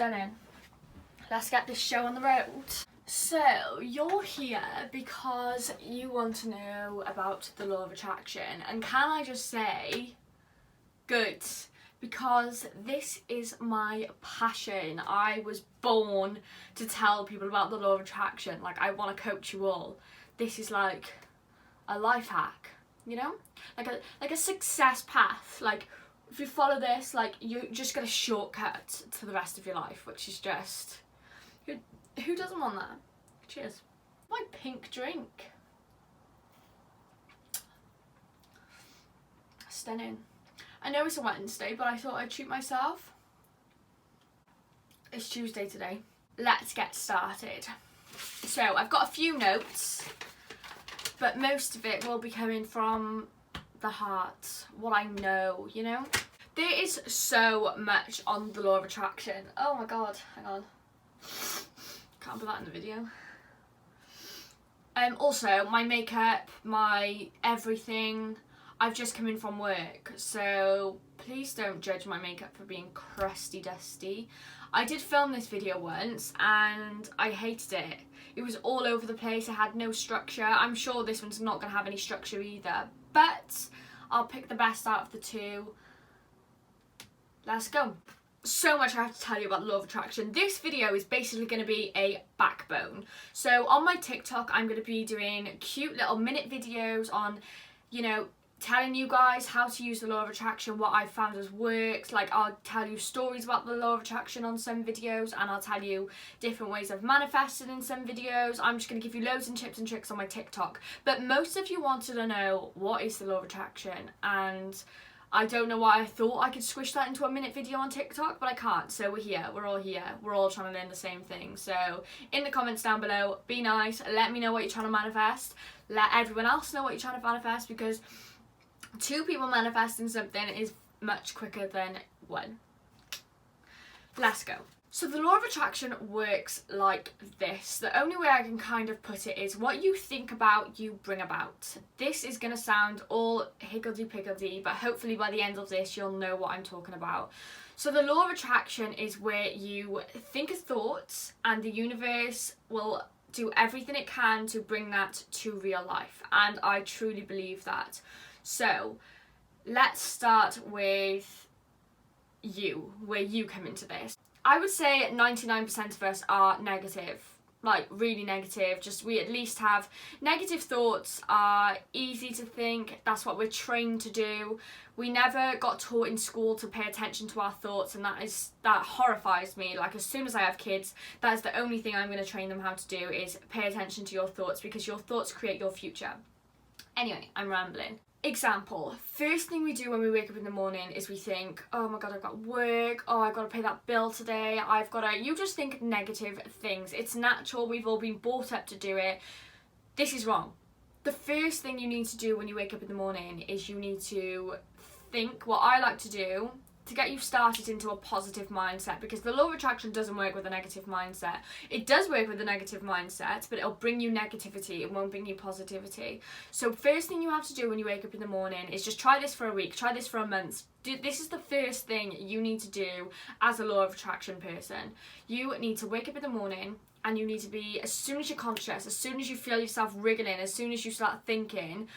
Stunning. Let's get this show on the road. So, you're here because you want to know about the law of attraction. And can I just say, good. Because this is my passion. I was born to tell people about the law of attraction. Like, I want to coach you all. This is like a life hack, you know? Like a success path. Like, if you follow this, like, you just get a shortcut to the rest of your life, which is just... Who doesn't want that? Cheers. My pink drink. Stunning. I know it's a Wednesday, but I thought I'd treat myself. It's Tuesday today. Let's get started. So, I've got a few notes, but most of it will be coming from the heart, what I know, you know? There is so much on the law of attraction. Oh my god, hang on. Can't put that in the video. Also, my makeup, my everything, I've just come in from work, so please don't judge my makeup for being crusty dusty. I did film this video once and I hated it. It was all over the place, it had no structure. I'm sure this one's not going to have any structure either, but I'll pick the best out of the two. Let's go. So much I have to tell you about the law of attraction. This video is basically going to be a backbone. So on my TikTok, I'm going to be doing cute little minute videos on, you know, telling you guys how to use the law of attraction, what I've found has worked. Like, I'll tell you stories about the law of attraction on some videos, and I'll tell you different ways I've manifested in some videos. I'm just going to give you loads of tips and tricks on my TikTok. But most of you wanted to know what is the law of attraction, and I don't know why I thought I could squish that into a minute video on TikTok, but I can't. So we're here, we're all trying to learn the same thing. So in the comments down below, be nice, let me know what you're trying to manifest, let everyone else know what you're trying to manifest, because 2 people manifesting something is much quicker than 1. Let's go. So the law of attraction works like this. The only way I can kind of put it is what you think about, you bring about. This is going to sound all higgledy-piggledy, but hopefully by the end of this you'll know what I'm talking about. So the law of attraction is where you think a thought and the universe will do everything it can to bring that to real life. And I truly believe that. So let's start with you, where you come into this. I would say 99% of us are negative, like really negative. Just we at least have negative thoughts, are easy to think. That's what we're trained to do. We never got taught in school to pay attention to our thoughts, and that horrifies me. Like, as soon as I have kids, that is the only thing I'm going to train them how to do, is pay attention to your thoughts, because your thoughts create your future. Anyway, I'm rambling. Example, first thing we do when we wake up in the morning is we think, oh my god, I've got work, oh, I've got to pay that bill today, you just think negative things. It's natural, we've all been brought up to do it. This is wrong. The first thing you need to do when you wake up in the morning is you need to think, what I like to do to get you started into a positive mindset, because the law of attraction doesn't work with a negative mindset. It does work with a negative mindset, but it'll bring you negativity, it won't bring you positivity. So first thing you have to do when you wake up in the morning is just try this for a week, try this for a month. This is the first thing you need to do as a law of attraction person. You need to wake up in the morning and you need to be, as soon as you're conscious, as soon as you feel yourself wriggling, as soon as you start thinking,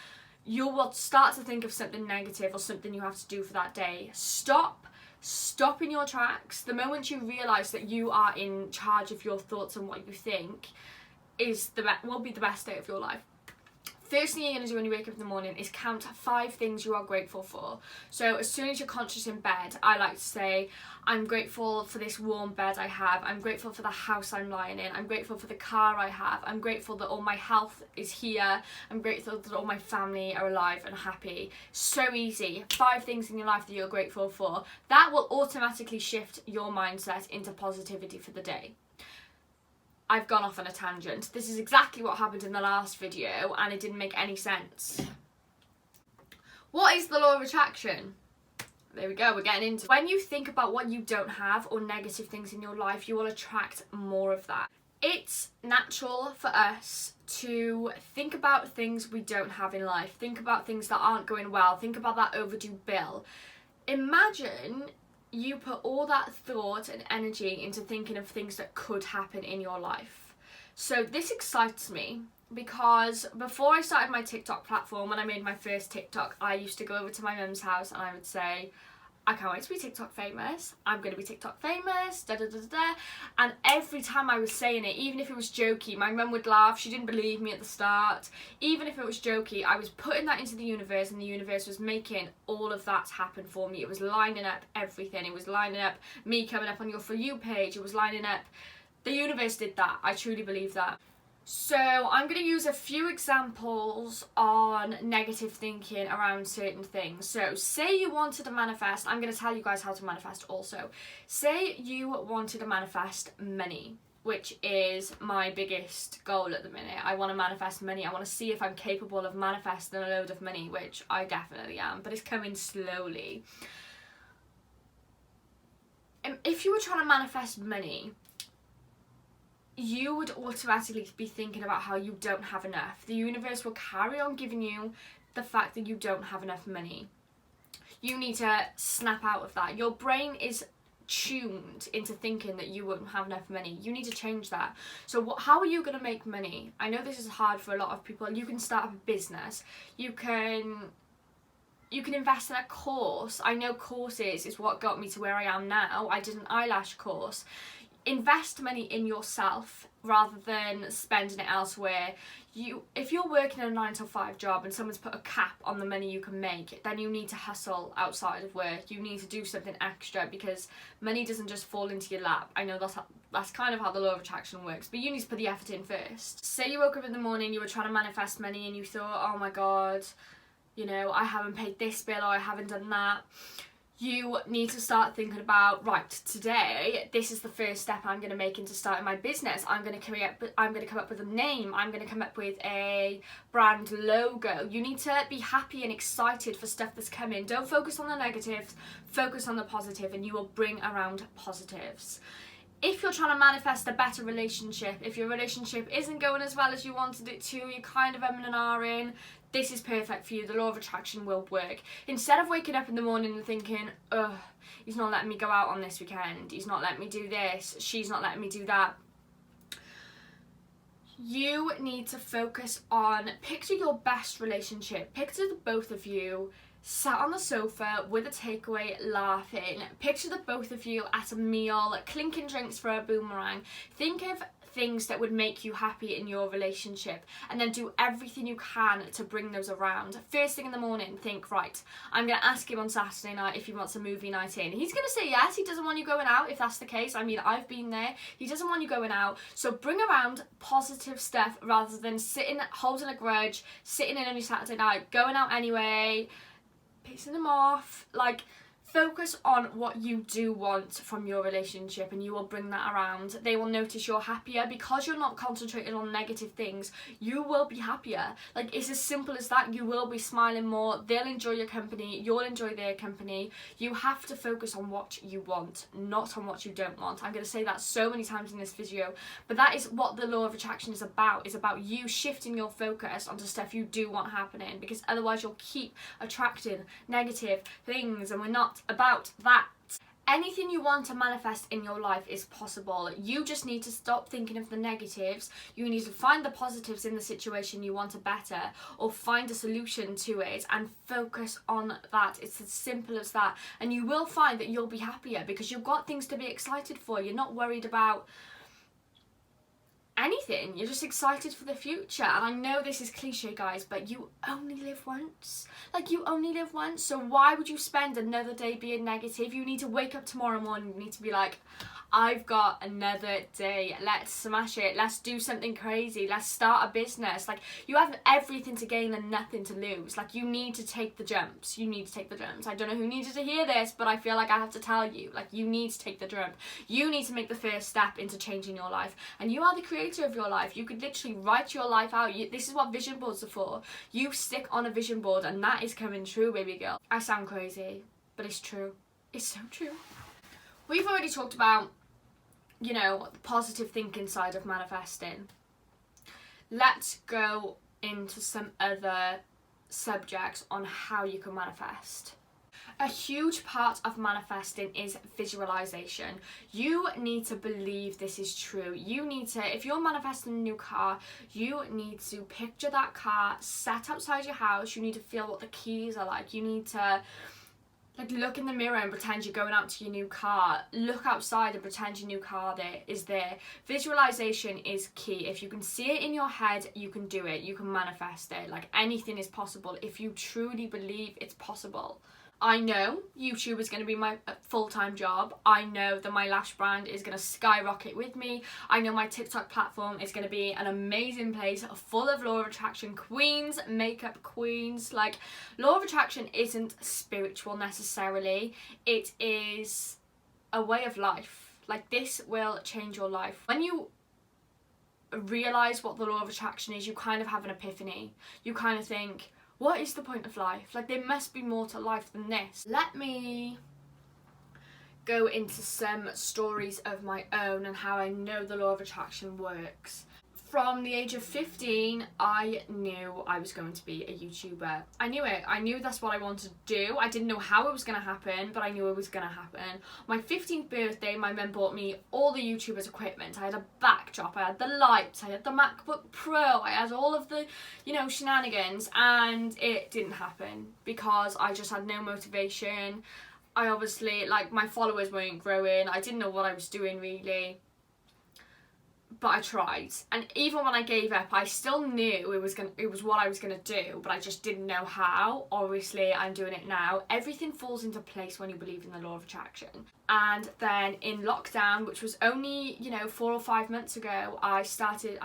you will start to think of something negative or something you have to do for that day. Stop in your tracks. The moment you realise that you are in charge of your thoughts and what you think will be the best day of your life. First thing you're going to do when you wake up in the morning is count 5 things you are grateful for. So as soon as you're conscious in bed, I like to say, I'm grateful for this warm bed I have, I'm grateful for the house I'm lying in, I'm grateful for the car I have, I'm grateful that all my health is here, I'm grateful that all my family are alive and happy. So easy. 5 things in your life that you're grateful for. That will automatically shift your mindset into positivity for the day. I've gone off on a tangent. This is exactly what happened in the last video and it didn't make any sense. What is the law of attraction? There we go, we're getting into it. When you think about what you don't have or negative things in your life, you will attract more of that. It's natural for us to think about things we don't have in life. Think about things that aren't going well. Think about that overdue bill. Imagine you put all that thought and energy into thinking of things that could happen in your life. So this excites me because before I started my TikTok platform, when I made my first TikTok, I used to go over to my mum's house and I would say, I can't wait to be TikTok famous. I'm going to be TikTok famous, da da da da. And every time I was saying it, even if it was jokey, my mum would laugh. She didn't believe me at the start. Even if it was jokey, I was putting that into the universe, and the universe was making all of that happen for me. It was lining up everything. It was lining up me coming up on your For You page. It was lining up. The universe did that. I truly believe that. So I'm going to use a few examples on negative thinking around certain things. So say you wanted to manifest, I'm going to tell you guys how to manifest also. Say you wanted to manifest money, which is my biggest goal at the minute. I want to manifest money. I want to see if I'm capable of manifesting a load of money, which I definitely am, but it's coming slowly. If you were trying to manifest money, you would automatically be thinking about how you don't have enough. The universe will carry on giving you the fact that you don't have enough money. You need to snap out of that. Your brain is tuned into thinking that you won't have enough money. You need to change that. So how are you going to make money? I know this is hard for a lot of people. You can start up a business. You can invest in a course. I know courses is what got me to where I am now. I did an eyelash course. Invest money in yourself rather than spending it elsewhere. If you're working a 9 to 5 job and someone's put a cap on the money you can make, then you need to hustle outside of work. You need to do something extra because money doesn't just fall into your lap. I know that's kind of how the law of attraction works, but you need to put the effort in first. Say you woke up in the morning, you were trying to manifest money and you thought, oh my god, I haven't paid this bill or I haven't done that. You need to start thinking about, right, today, this is the first step I'm going to make into starting my business. I'm going to come up with a name. I'm going to come up with a brand logo. You need to be happy and excited for stuff that's coming. Don't focus on the negatives, focus on the positive, and you will bring around positives. If you're trying to manifest a better relationship, if your relationship isn't going as well as you wanted it to, you're kind of umming and ahhing, this is perfect for you. The law of attraction will work. Instead of waking up in the morning and thinking, ugh, he's not letting me go out on this weekend, he's not letting me do this, she's not letting me do that, you need to focus on, picture your best relationship. Picture the both of you sat on the sofa with a takeaway laughing. Picture the both of you at a meal, clinking drinks for a boomerang. Think of things that would make you happy in your relationship and then do everything you can to bring those around. First thing in the morning, think, right, I'm going to ask him on Saturday night if he wants a movie night in. He's going to say yes. He doesn't want you going out if that's the case. I mean, I've been there. He doesn't want you going out. So bring around positive stuff rather than sitting, holding a grudge, sitting in on your Saturday night, going out anyway, pissing them off. Focus on what you do want from your relationship and you will bring that around. They will notice you're happier because you're not concentrating on negative things. You will be happier. It's as simple as that. You will be smiling more. They'll enjoy your company. You'll enjoy their company. You have to focus on what you want, not on what you don't want. I'm going to say that so many times in this video, but that is what the law of attraction is about. It's about you shifting your focus onto stuff you do want happening, because otherwise you'll keep attracting negative things, and we're not about that. Anything you want to manifest in your life is possible. You just need to stop thinking of the negatives. You need to find the positives in the situation you want to better, or find a solution to it and focus on that. It's as simple as that. And you will find that you'll be happier because you've got things to be excited for. You're not worried about anything. You're just excited for the future. And I know this is cliche, guys, but you only live once. You only live once. So why would you spend another day being negative? You need to wake up tomorrow morning. You need to be like, I've got another day. Let's smash it. Let's do something crazy. Let's start a business. You have everything to gain and nothing to lose. You need to take the jumps. You need to take the jumps. I don't know who needed to hear this, but I feel like I have to tell you. You need to take the jump. You need to make the first step into changing your life. And you are the creator of your life. You could literally write your life out. This is what vision boards are for. You stick on a vision board and that is coming true, baby girl. I sound crazy, but it's true. It's so true. We've already talked about the positive thinking side of manifesting. Let's go into some other subjects on how you can manifest. A huge part of manifesting is visualization. You need to believe this is true. You need to, if you're manifesting a new car, you need to picture that car set outside your house. You need to feel what the keys are like. You need to look in the mirror and pretend you're going out to your new car. Look outside and pretend your new car is there. Visualization is key. If you can see it in your head, you can do it. You can manifest it. Like, anything is possible if you truly believe it's possible. I know YouTube is going to be my full-time job. I know that my lash brand is going to skyrocket with me. I know my TikTok platform is going to be an amazing place full of law of attraction queens, makeup queens. Like, law of attraction isn't spiritual necessarily. It is a way of life. Like, this will change your life. When you realise what the law of attraction is, you kind of have an epiphany. You kind of think, what is the point of life? Like, there must be more to life than this. Let me go into some stories of my own and how I know the law of attraction works. From the age of 15, I knew I was going to be a YouTuber. I knew it. I knew that's what I wanted to do. I didn't know how it was going to happen, but I knew it was going to happen. My 15th birthday, my mum bought me all the YouTubers' equipment. I had a backdrop, I had the lights, I had the MacBook Pro, I had all of the, shenanigans, and it didn't happen because I just had no motivation. I obviously, my followers weren't growing. I didn't know what I was doing, really. But I tried, and even when I gave up, I still knew it was what I was gonna do, but I just didn't know how. Obviously, I'm doing it now. Everything falls into place when you believe in the law of attraction. And then in lockdown, which was only 4 or 5 months ago, I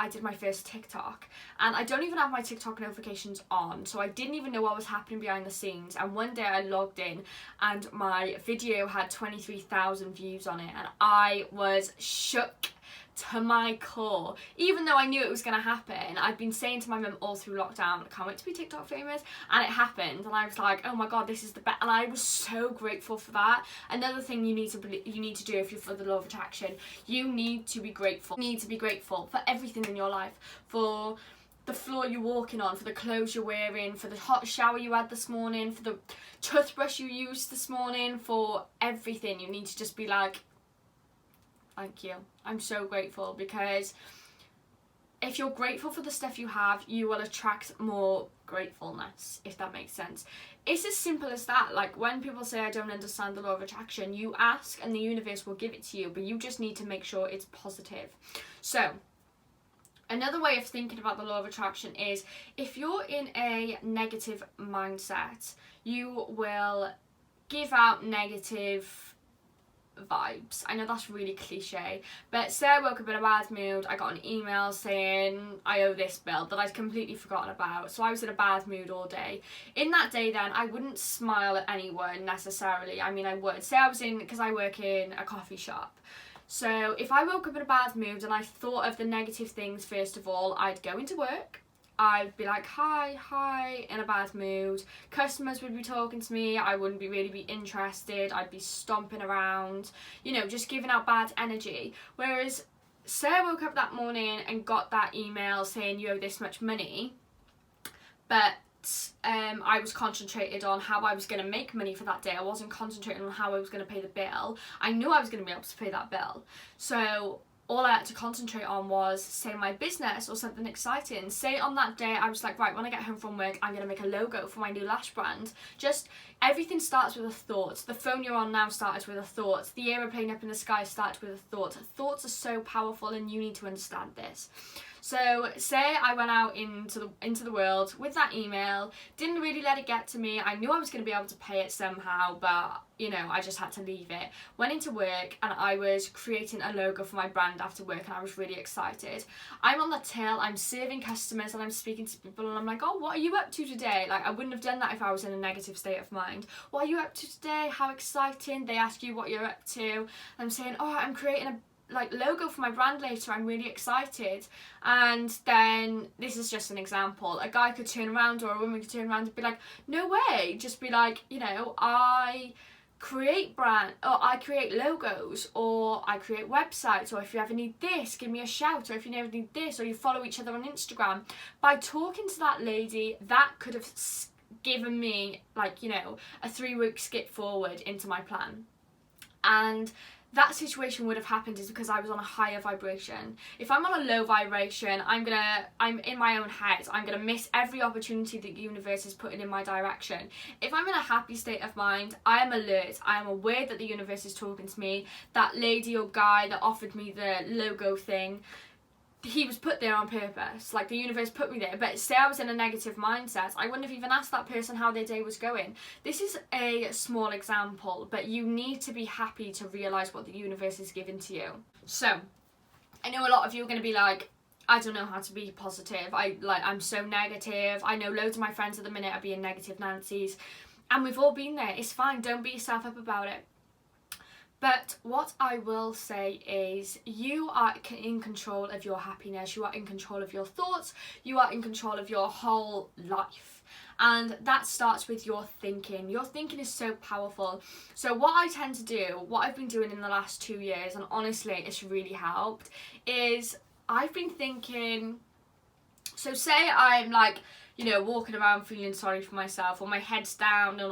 did my first TikTok, and I don't even have my TikTok notifications on, so I didn't even know what was happening behind the scenes. And one day I logged in, and my video had 23,000 views on it, and I was shook to my core. Even though I knew it was going to happen, I'd been saying to my mum all through lockdown, I can't wait to be TikTok famous, and it happened, and I was like, oh my god, this is the best, and I was so grateful for that. Another thing you need to do if you're for the law of attraction, you need to be grateful. You need to be grateful for everything in your life, for the floor you're walking on, for the clothes you're wearing, for the hot shower you had this morning, for the toothbrush you used this morning, for everything. You need to just be like, thank you. I'm so grateful, because if you're grateful for the stuff you have, you will attract more gratefulness, if that makes sense. It's as simple as that. Like, when people say I don't understand the law of attraction, you ask and the universe will give it to you, but you just need to make sure it's positive. So, another way of thinking about the law of attraction is, if you're in a negative mindset, you will give out negative vibes. I know that's really cliche, but say I woke up in a bad mood, I got an email saying I owe this bill that I'd completely forgotten about, so I was in a bad mood all day. In that day then, I wouldn't smile at anyone necessarily. I mean, I would. Say I was because I work in a coffee shop. So if I woke up in a bad mood and I thought of the negative things, first of all, I'd go into work, I'd be like, hi, in a bad mood. Customers would be talking to me, I wouldn't really be interested, I'd be stomping around, just giving out bad energy. Whereas, say I woke up that morning and got that email saying you owe this much money, but I was concentrated on how I was going to make money for that day. I wasn't concentrating on how I was going to pay the bill. I knew I was going to be able to pay that bill. So all I had to concentrate on was, say, my business or something exciting. Say on that day, I was like, right, when I get home from work, I'm going to make a logo for my new lash brand. Just, everything starts with a thought. The phone you're on now started with a thought. The aeroplane up in the sky started with a thought. Thoughts are so powerful, and you need to understand this. So, say I went out into the world with that email, didn't really let it get to me. I knew I was going to be able to pay it somehow, but, I just had to leave it. Went into work, and I was creating a logo for my brand after work, and I was really excited. I'm on the till, I'm serving customers, and I'm speaking to people, and I'm like, oh, what are you up to today? Like, I wouldn't have done that if I was in a negative state of mind. What are you up to today? How exciting. They ask you what you're up to. I'm saying, oh, I'm creating a logo for my brand later, I'm really excited. And then, this is just an example, a guy could turn around or a woman could turn around and be like, no way, just be like, I create logos, or I create websites, or if you ever need this, give me a shout, or if you never need this, or you follow each other on Instagram. By talking to that lady, that could have given me, like, you know, a 3-week skip forward into my plan. And that situation would have happened is because I was on a higher vibration. If I'm on a low vibration, I'm in my own head. I'm gonna miss every opportunity that the universe is putting in my direction. If I'm in a happy state of mind, I am alert. I am aware that the universe is talking to me. That lady or guy that offered me the logo thing, he was put there on purpose. Like, the universe put me there. But say I was in a negative mindset, I wouldn't have even asked that person how their day was going. This is a small example, but you need to be happy to realise what the universe is giving to you. So, I know a lot of you are going to be like, I don't know how to be positive. I'm so negative. I know loads of my friends at the minute are being negative Nancy's. And we've all been there. It's fine. Don't beat yourself up about it. But what I will say is you are in control of your happiness, you are in control of your thoughts, you are in control of your whole life. And that starts with your thinking. Your thinking is so powerful. So what I tend to do, what I've been doing in the last 2 years, and honestly it's really helped, is I've been thinking, so say I'm like, you know, walking around feeling sorry for myself, or my head's down, and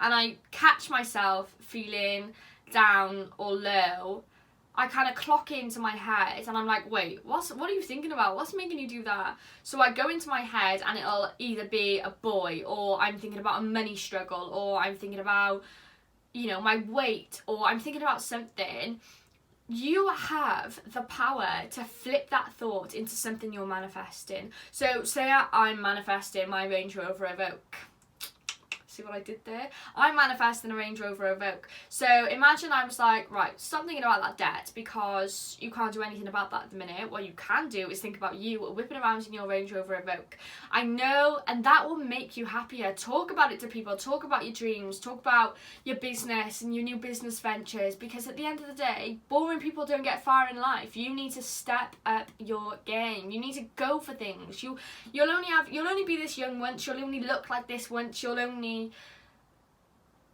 I catch myself feeling down or low, I kind of clock into my head and I'm like, wait, what are you thinking about? What's making you do that? So I go into my head and it'll either be a boy, or I'm thinking about a money struggle, or I'm thinking about, you know, my weight, or I'm thinking about something. You have the power to flip that thought into something you're manifesting. So say I'm manifesting my Range Rover Evoque. See what I did there? I'm manifesting a Range Rover Evoque. So imagine I was like, right, stop thinking about that debt because you can't do anything about that at the minute. What you can do is think about you whipping around in your Range Rover Evoque. I know, and that will make you happier. Talk about it to people. Talk about your dreams. Talk about your business and your new business ventures, because at the end of the day, boring people don't get far in life. You need to step up your game. You need to go for things. You'll only be this young once. You'll only look like this once. You'll only...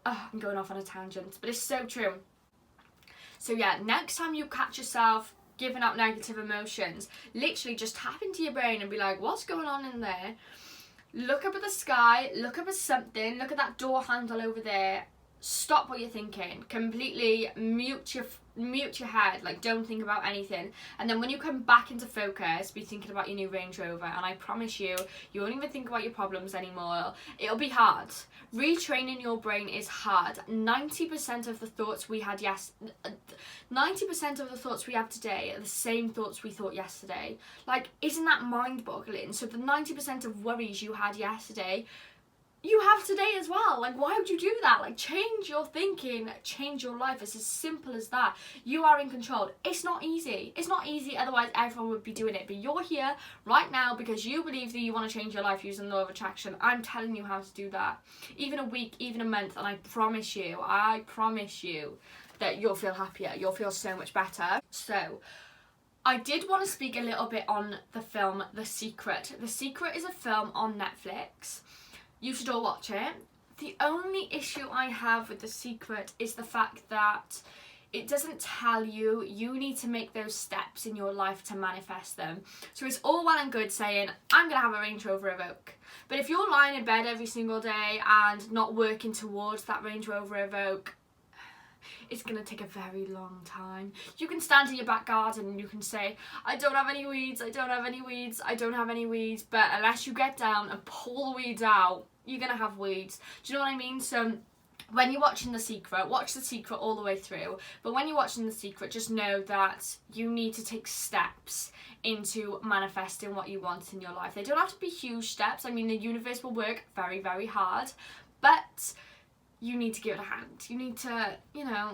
Oh, I'm going off on a tangent, but it's so true. So yeah, next time you catch yourself giving out negative emotions, literally just tap into your brain and be like, what's going on in there? Look up at the sky, look up at something, look at that door handle over there. Stop what you're thinking. Completely mute your head. Like, don't think about anything. And then when you come back into focus, be thinking about your new Range Rover. And I promise you, you won't even think about your problems anymore. It'll be hard. Retraining your brain is hard. 90% of the thoughts we had 90% of the thoughts we have today are the same thoughts we thought yesterday. Like, isn't that mind-boggling? So the 90% of worries you had yesterday, you have today as well. Like, why would you do that? Like, change your thinking, change your life. It's as simple as that. You are in control. It's not easy. It's not easy, otherwise everyone would be doing it. But you're here right now because you believe that you want to change your life using the law of attraction. I'm telling you how to do that. Even a week, even a month, and I promise you that you'll feel happier. You'll feel so much better. So, I did want to speak a little bit on the film The Secret. The Secret is a film on Netflix. You should all watch it. The only issue I have with The Secret is the fact that it doesn't tell you need to make those steps in your life to manifest them. So it's all well and good saying, I'm going to have a Range Rover Evoque. But if you're lying in bed every single day and not working towards that Range Rover Evoque, it's going to take a very long time. You can stand in your back garden and you can say, I don't have any weeds, I don't have any weeds, I don't have any weeds. But unless you get down and pull the weeds out, you're going to have weeds. Do you know what I mean? So when you're watching The Secret, watch The Secret all the way through. But when you're watching The Secret, just know that you need to take steps into manifesting what you want in your life. They don't have to be huge steps. I mean, the universe will work very, very hard. But you need to give it a hand. You need to, you know,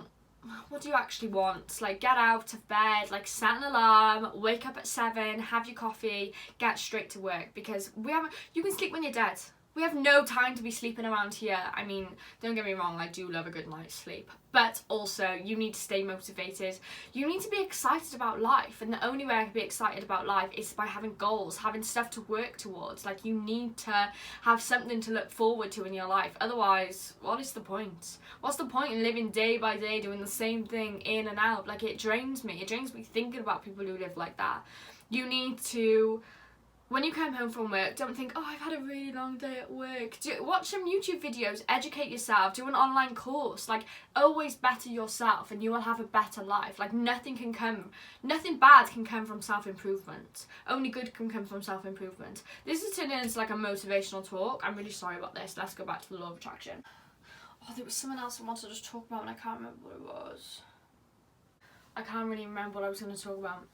what do you actually want? Like, get out of bed, like set an alarm, wake up at 7, have your coffee, get straight to work, because you can sleep when you're dead. We have no time to be sleeping around here. I mean, don't get me wrong, I do love a good night's sleep. But also, you need to stay motivated. You need to be excited about life. And the only way I can be excited about life is by having goals, having stuff to work towards. Like, you need to have something to look forward to in your life. Otherwise, what is the point? What's the point in living day by day, doing the same thing in and out? Like, it drains me. It drains me thinking about people who live like that. You need to when you come home from work, don't think, oh, I've had a really long day at work. Watch some YouTube videos, educate yourself, do an online course. Like, always better yourself and you will have a better life. Like, nothing bad can come from self-improvement. Only good can come from self-improvement. This is turning into like a motivational talk. I'm really sorry about this. Let's go back to the law of attraction. Oh, there was someone else I wanted to talk about and I can't remember what it was. I can't really remember what I was going to talk about.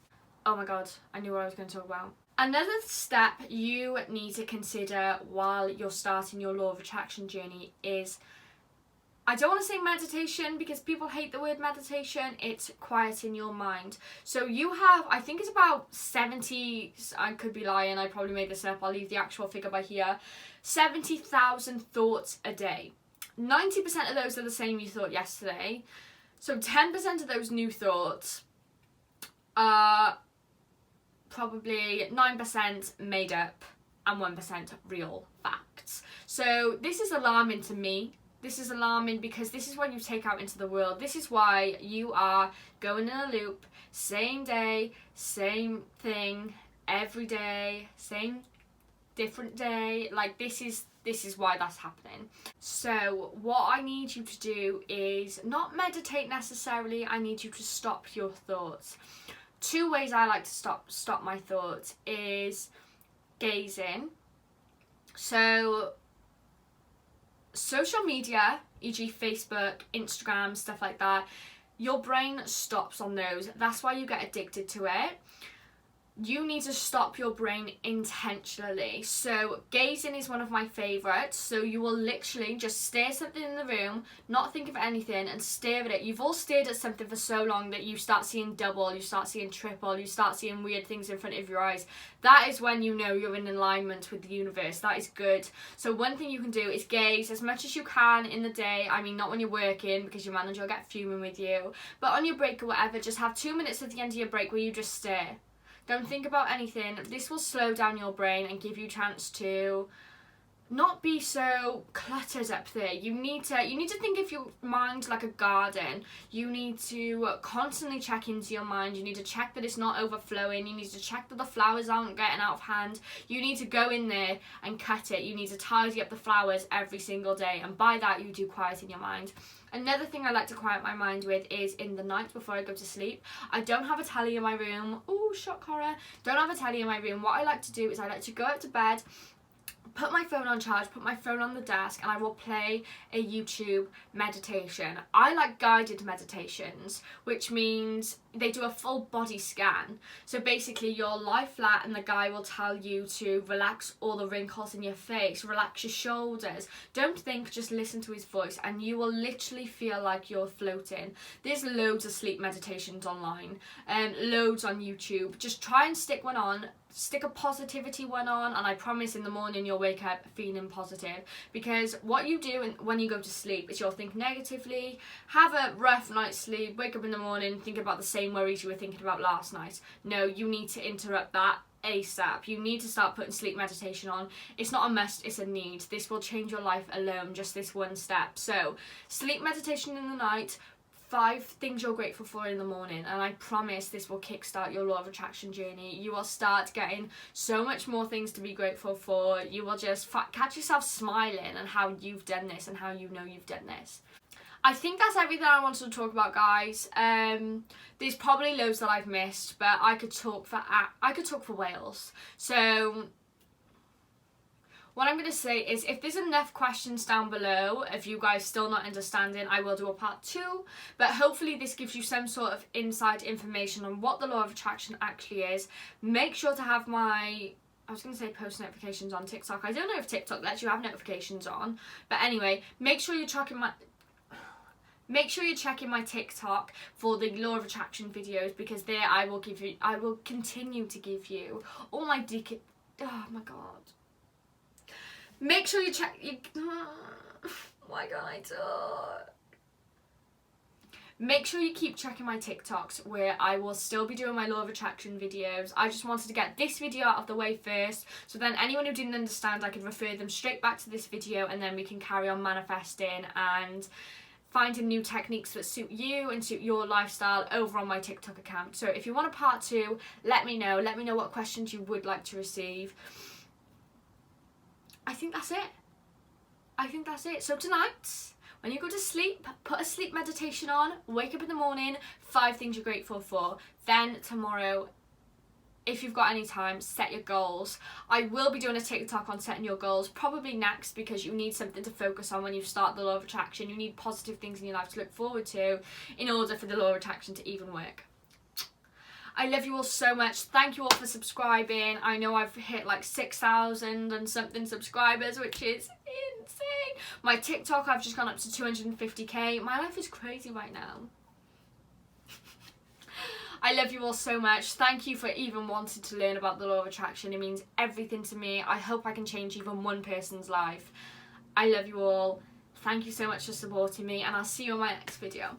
Oh my god, I knew what I was going to talk about. Another step you need to consider while you're starting your law of attraction journey is, I don't want to say meditation because people hate the word meditation, it's quieting your mind. So you have, I think it's about 70, I could be lying, I probably made this up, I'll leave the actual figure by here, 70,000 thoughts a day. 90% of those are the same you thought yesterday. So 10% of those new thoughts are probably 9% made up and 1% real facts. So this is alarming to me. This is alarming because this is what you take out into the world. This is why you are going in a loop, same day, same thing, every day, same different day. Like, this is why that's happening. So what I need you to do is not meditate necessarily. I need you to stop your thoughts. 2 ways I like to stop my thoughts is gazing. So social media, e.g. Facebook, Instagram, stuff like that, your brain stops on those. That's why you get addicted to it. You need to stop your brain intentionally. So gazing is one of my favourites. So you will literally just stare at something in the room, not think of anything, and stare at it. You've all stared at something for so long that you start seeing double, you start seeing triple, you start seeing weird things in front of your eyes. That is when you know you're in alignment with the universe. That is good. So one thing you can do is gaze as much as you can in the day. I mean, not when you're working because your manager will get fuming with you, but on your break or whatever, just have 2 minutes at the end of your break where you just stare. Don't think about anything. This will slow down your brain and give you a chance to not be so cluttered up there. You need to think of your mind like a garden. You need to constantly check into your mind. You need to check that it's not overflowing. You need to check that the flowers aren't getting out of hand. You need to go in there and cut it. You need to tidy up the flowers every single day, and by that you do quiet in your mind. Another thing I like to quiet my mind with is in the night before I go to sleep. I don't have a telly in my room. Oh, shock horror. Don't have a telly in my room. What I like to do is I like to go up to bed, put my phone on charge, put my phone on the desk, and I will play a YouTube meditation. I like guided meditations, which means they do a full body scan. So basically you'll lie flat and the guy will tell you to relax all the wrinkles in your face, relax your shoulders. Don't think, just listen to his voice and you will literally feel like you're floating. There's loads of sleep meditations online and loads on YouTube. Just try and stick one on. Stick a positivity one on, and I promise in the morning you'll wake up feeling positive, because what you do when you go to sleep is you'll think negatively, have a rough night's sleep, wake up in the morning, think about the same worries you were thinking about last night. No, you need to interrupt that ASAP. You need to start putting sleep meditation on. It's not a must, it's a need. This will change your life alone, just this one step. So sleep meditation in the night, 5 things you're grateful for in the morning, and I promise this will kickstart your law of attraction journey. You will start getting so much more things to be grateful for. You will just catch yourself smiling and how you've done this and how you know you've done this. I think that's everything I wanted to talk about, guys. There's probably loads that I've missed, but I could talk for Wales. So what I'm going to say is, if there's enough questions down below, if you guys still not understanding, I will do a part 2. But hopefully this gives you some sort of inside information on what the law of attraction actually is. Make sure to have my, I was going to say post notifications on TikTok. I don't know if TikTok lets you have notifications on. But anyway, make sure you're checking my TikTok for the law of attraction videos, because there I will continue to give you all my oh my god. Make sure you check. Why can't I talk? Make sure you keep checking my TikToks, where I will still be doing my law of attraction videos. I just wanted to get this video out of the way first, so then anyone who didn't understand, I could refer them straight back to this video, and then we can carry on manifesting and finding new techniques that suit you and suit your lifestyle over on my TikTok account. So if you want a part 2, let me know. Let me know what questions you would like to receive. I think that's it. So tonight, when you go to sleep, put a sleep meditation on, wake up in the morning, 5 things you're grateful for. Then tomorrow, if you've got any time, set your goals. I will be doing a TikTok on setting your goals, probably next, because you need something to focus on when you start the law of attraction. You need positive things in your life to look forward to in order for the law of attraction to even work. I love you all so much. Thank you all for subscribing. I know I've hit like 6,000 and something subscribers, which is insane. My TikTok, I've just gone up to 250k. My life is crazy right now. I love you all so much. Thank you for even wanting to learn about the law of attraction. It means everything to me. I hope I can change even one person's life. I love you all. Thank you so much for supporting me, and I'll see you in my next video.